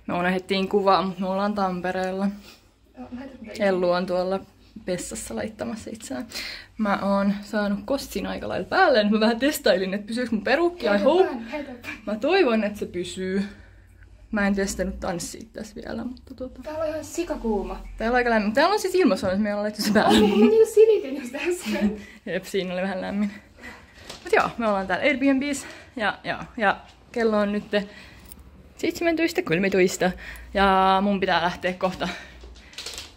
Me unohdettiin kuvaa, mutta me ollaan Tampereella. Ellu on tuolla vessassa laittamassa itseään. Mä oon saanut kossin aika lailla päälle, nyt mä vähän testailin, että pysyykö mun perukki. I hope. Mä toivon, että se pysyy. Mä en testannut tanssia tässä vielä, mutta Täällä on ihan sikakuuma. Täällä on aika lämmin. Täällä on siis ilmastoinut, että meillä on laittu se päälle. Mä niinku silitin just äsken. Jep, siinä oli vähän lämmin. Mut joo, me ollaan täällä Airbnbs ja kello on nyt 17.13 ja mun pitää lähteä kohta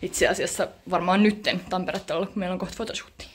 itse asiassa varmaan nytten Tampereella, kun meillä on kohta fotoshootti.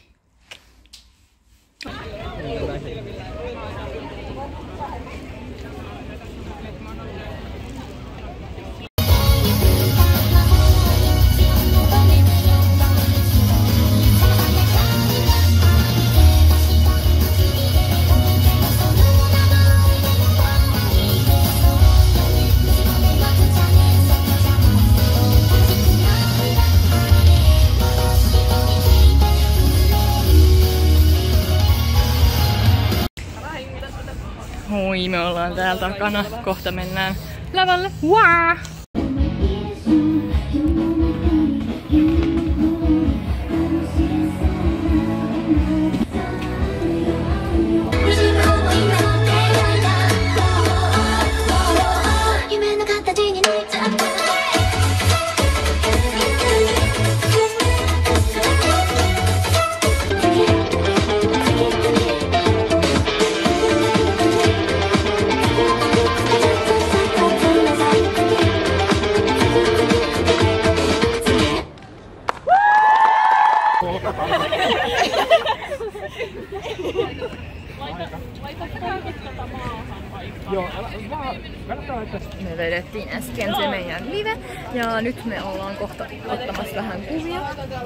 Moi, me ollaan täällä takana. Kohta mennään lavalle. Waa! Me vedettiin äsken se meidän live ja nyt me ollaan kohta ottamassa vähän kuvia.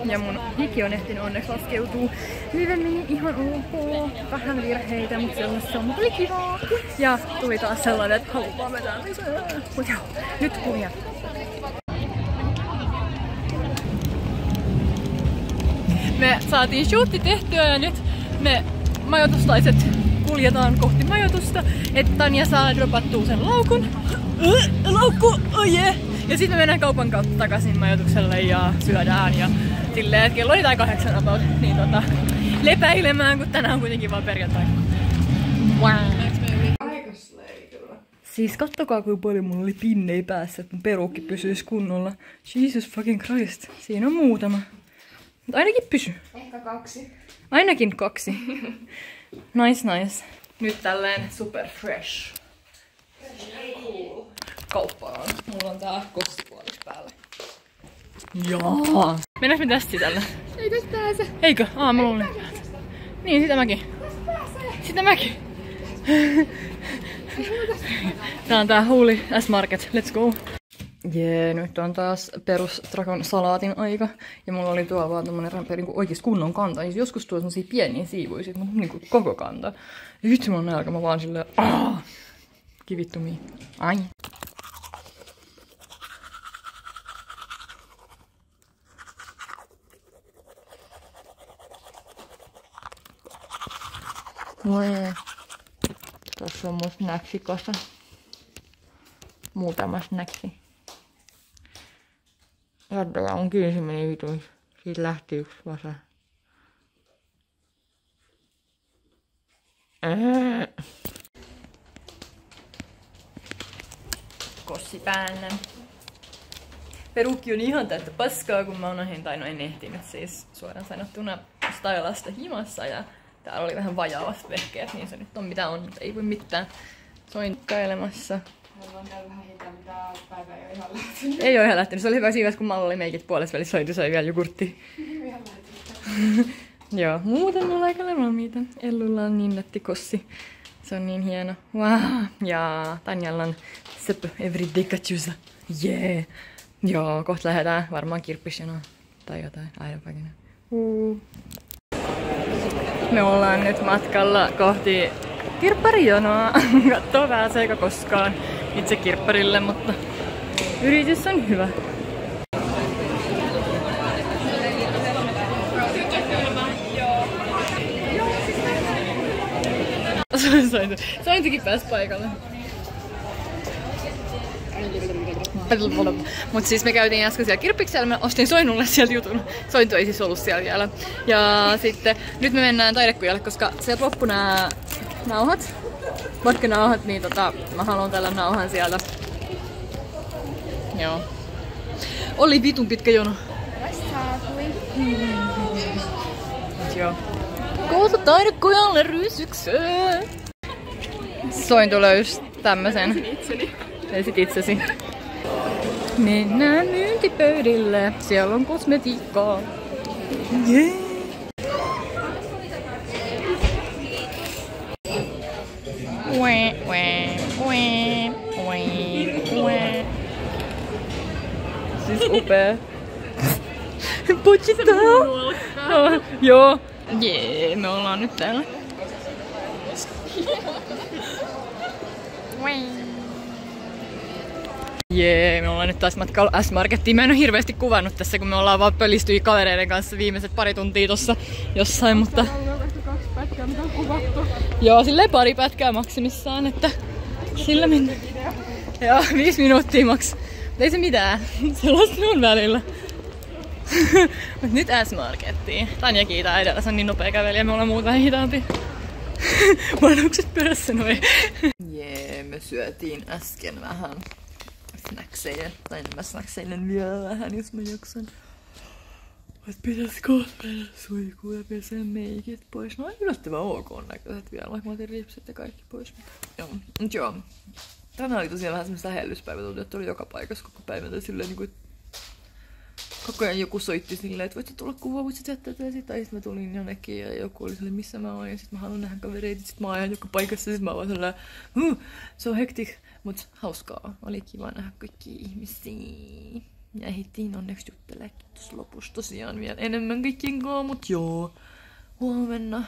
Ja mun hiki on ehtinyt onneksi laskeutuu. Live meni ihan ok, vähän virheitä, mutta sellaista on tuli kivaa. Ja tuli taas sellainen, että halutaan vetää lisää. Mut joo, nyt kuvia. Me saatiin shootti tehtyä ja nyt me majoituslaiset kuljetaan kohti majoitusta, että Tanja saa dropattua sen laukun. Laukku! Oh yeah. Ja sitten me mennään kaupan kautta takaisin majoitukselle ja syödään ja silleen, että kello oli tai 8 about, niin lepäilemään, kun tänään on kuitenkin vaan perjantai. Wow. Siis kattokaa kuinka paljon mulla oli pinnei päässä, että mun perukki pysyisi kunnolla. Jesus fucking Christ. Siinä on muutama. Mutta ainakin pysy. Ehkä 2. Ainakin 2. Nice. Nyt tälleen super fresh. Kauppaan. Mulla on tää kossipuolis päällä. Jaa. Mennäänkö me tästä sisällä? Ei tästä pääse. Eikö? Mulla on niin, sitä mäkin. Sitä mäkin. Tää on tää Holy S-Market. Let's go. Jee, nyt on taas perus Drakon salaatin aika. Ja mulla oli tuolla vaan tommonen niinku oikeesti kunnon kanta. Joskus tuo semmosia pieniä siivuisia, mutta niinku koko kanta. Ja vitsi mun nälkä, mä vaan silleen give it to me. Ai. Moi. Tässä on mun snacksikassa. Muutama snacksi. Jaddoja on kyllä se meni vituin. Siitä lähti yksi vasa. Kossi päällä. Perukki on ihan täyttä paskaa, kun mä unohdin, tai no en ehtinyt siis suoraan sanottuna stylasta himassa. Ja täällä oli vähän vajaavat vehkeet, niin se nyt on mitä on, mutta ei voi mitään. Soinkkailemassa. Mulla on täällä vähän hitää, mitä päivä ei ole ihan lähtenyt. Ei oo ihan lähtenyt. Se oli hyvä siinä, kun Malla oli meikit puolessa välissä soitu, sai vielä jogurttia. Ihan lähtenyt. Joo, muuten mulla aika valmiita. Ellulla on niin nätti kossi. Se on niin hieno. Wow. Ja Tanjalla on Seppö Everyday Kachusa. Yeah. Joo, kohta lähdetään varmaan kirppisjonoon tai jotain. Aivan Me ollaan nyt matkalla kohti kirpparijonoa. Kattoo pääseekö koskaan itse kirpparille, mutta yritys on hyvä. Sointukin pääsi paikalle. Mut siis me käytiin äsken siellä kirppiksellä, mä ostin Soinulle sieltä jutun. Sointu ei siis ollut siellä vielä. Ja sitten nyt me mennään taidekujalle, koska sieltä loppu nää nauhat. Vodka-nauhat, niin mä haluan tällä nauhan sieltä. Joo. Oli vitun pitkä jono. Joo. Koota taidekujalle rysykseen! Sointu löysi tämmösen. Löysit itsesi. Mennään myyntipöydille. Siellä on kosmetiikkaa. Yeah. Siis upea. Putsittaa! No, joo. Jee, me ollaan nyt täällä. Jee, me ollaan nyt taas matkalla S-Markettiin. Mä en oo hirveästi kuvannut tässä, kun me ollaan vaan pölistyi kavereiden kanssa viimeiset pari tuntia tossa jossain, mutta... Joo, silleen pari pätkää maksimissaan, että sillä mennään. Joo, 5 minuuttia maks. Ei se mitään, sellaista on välillä. Mut nyt S-Markettiin. Tanja kiitää edellä, se on niin nopea kävelijä, me ollaan muut vähän hitaampi. Vanhukset perässä noin. Jee, me syötiin äsken vähän snackseja. Tai mä snackseilen vielä vähän, jos mä jaksan. Mut pitäis kohta mennä suihkuun ja pesää meikit pois. No yllättävän ok näköiset vielä, vaikka mä otin ripsit ja kaikki pois. Joo, mut joo. Tänään oli tosiaan vähän semmoista hellyspäivä, että oli joka paikassa koko päivän. Tai silleen niinku, koko ajan joku soitti silleen, että voitte tulla kuvaa, voisit jättää tätä. Tai sit mä tulin jonnekin ja joku oli silleen, missä mä oon. Ja sit mä haluan nähdä kavereita, sit mä oon ihan joka paikassa. Sit mä oon silleen, se on hektik. Mut hauskaa. Oli kiva nähdä kaikki ihmisiä. Ja ehdittiin onneksi jutteleekin tuossa lopussa tosiaan vielä enemmän kaikkien kanssa. Mut joo, huomenna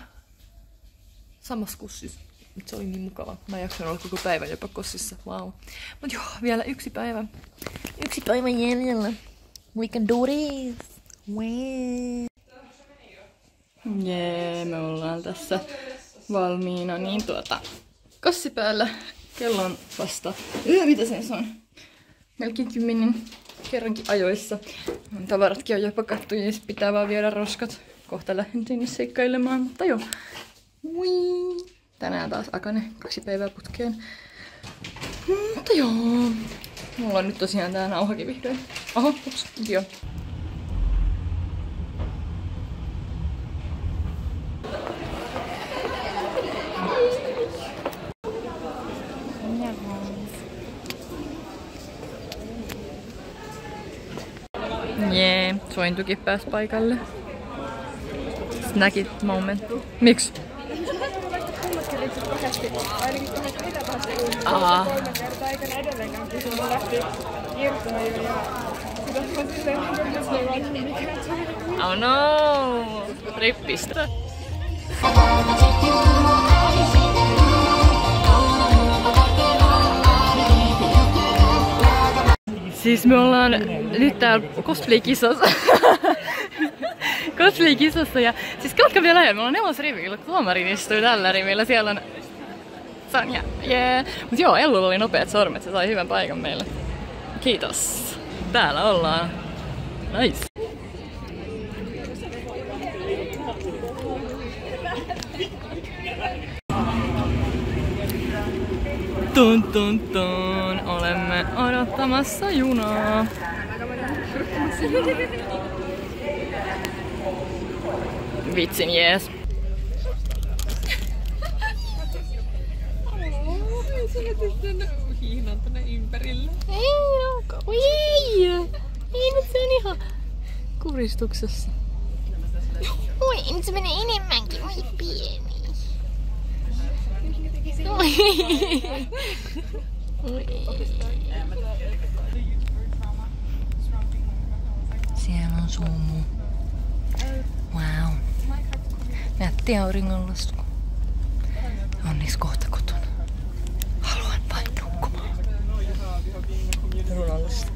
samassa kussissa. Se oli niin mukava. Mä en jaksanut olla koko päivän jopa kossissa. Wow. Mut joo, vielä yksi päivä. Yksi päivä jäljellä. We can do this. Jee, me ollaan tässä valmiina. Niin kossi päällä. Kello on vasta. Mitä se on? Melkein 10 kerrankin ajoissa. Tavaratkin on jo pakattu ja pitää vaan viedä roskat. Kohta lähden sinne seikkailemaan, mutta joo. Tänään taas Akane 2 päivää putkeen. Mutta joo. Mulla on nyt tosiaan tää nauhakin vihdoin. Oho, ups, joo. Jee, Sointukin pääsi paikalle. Snackit moment. Miksi? Aha. Oh no! Rippistä. Siis me ollaan nyt täällä cosplay-kisassa. Cosplay-kisassa ja siis katka vielä lähellä. Me ollaan 4. rivillä. Tuomarin istuu tällä rivillä. Siellä on Sanja. Yeah. Mut joo, Ellulla oli nopeat sormet. Se sai hyvän paikan meille. Kiitos. Täällä ollaan. Nice. Tun tun tun. Olemme odottamassa junaa. Vitsin jees. Hiinan tänne ympärille. Ei nyt se on ihan kuristuksessa. Oi, nyt se menee enemmänkin. Oi pieni. Oi. Siellä on sumu. Wow. Nätti auringonlasku. Onneksi kohta kotona. Haluan vain nukkumaan. Runallista.